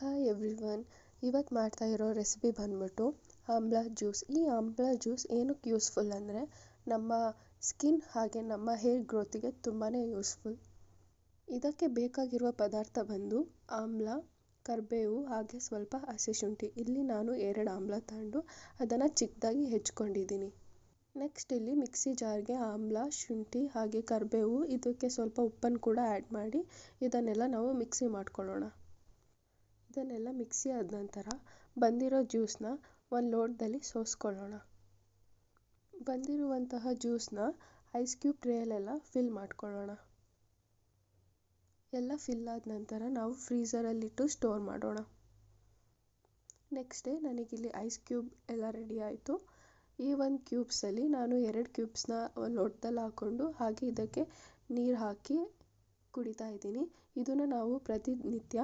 Hi everyone. ಇವತ್ತು ಮಾಡ್ತಾ ಇರೋ ರೆಸಿಪಿ ಬಂದ್ಬಿಟ್ಟು ಆಮ್ಲ ಜ್ಯೂಸ್. ಈ ಆಮ್ಲ ಜ್ಯೂಸ್ ಏನಕ್ಕೆ ಯೂಸ್ಫುಲ್ ಅಂದರೆ ನಮ್ಮ ಸ್ಕಿನ್ ಹಾಗೆ ನಮ್ಮ ಹೇರ್ ಗ್ರೋತಿಗೆ ತುಂಬಾ ಯೂಸ್ಫುಲ್. ಇದಕ್ಕೆ ಬೇಕಾಗಿರುವ ಪದಾರ್ಥ ಬಂದು ಆಮ್ಲ, ಕರಿಬೇವು ಹಾಗೆ ಸ್ವಲ್ಪ ಹಸಿ ಶುಂಠಿ. ಇಲ್ಲಿ ನಾನು 2 ಆಮ್ಲ ತಗೊಂಡು ಅದನ್ನು ಚಿಕ್ಕದಾಗಿ ಹೆಚ್ಕೊಂಡಿದ್ದೀನಿ. ನೆಕ್ಸ್ಟ್ ಇಲ್ಲಿ ಮಿಕ್ಸಿ ಜಾರ್ಗೆ ಆಮ್ಲ, ಶುಂಠಿ ಹಾಗೆ ಕರಿಬೇವು, ಇದಕ್ಕೆ ಸ್ವಲ್ಪ ಉಪ್ಪನ್ನು ಕೂಡ ಆ್ಯಡ್ ಮಾಡಿ ಇದನ್ನೆಲ್ಲ ನಾವು ಮಿಕ್ಸಿ ಮಾಡ್ಕೊಳ್ಳೋಣ. ಇದನ್ನೆಲ್ಲ ಮಿಕ್ಸಿ ಆದ ನಂತರ ಬಂದಿರೋ ಜ್ಯೂಸನ್ನ ಒಂದು ಲೋಟದಲ್ಲಿ ಸೋಸ್ಕೊಳ್ಳೋಣ. ಬಂದಿರುವಂತಹ ಜ್ಯೂಸನ್ನ ಐಸ್ ಕ್ಯೂಬ್ ಟ್ರೇಯಲ್ಲೆಲ್ಲ ಫಿಲ್ ಮಾಡ್ಕೊಳ್ಳೋಣ. ಎಲ್ಲ ಫಿಲ್ ಆದ ನಂತರ ನಾವು ಫ್ರೀಝರಲ್ಲಿಟ್ಟು ಸ್ಟೋರ್ ಮಾಡೋಣ. ನೆಕ್ಸ್ಟ್ ಡೇ ನನಗಿಲ್ಲಿ ಐಸ್ ಕ್ಯೂಬ್ ಎಲ್ಲ ರೆಡಿ ಆಯಿತು. ಈ ಒಂದು ಕ್ಯೂಬ್ಸಲ್ಲಿ ನಾನು 2 ಕ್ಯೂಬ್ಸ್ನ ಒಂದು ಲೋಟದಲ್ಲಿ ಹಾಕ್ಕೊಂಡು ಹಾಗೆ ಇದಕ್ಕೆ ನೀರು ಹಾಕಿ ಕುಡಿತಾ ಇದ್ದೀನಿ. ಇದನ್ನು ನಾವು ಪ್ರತಿನಿತ್ಯ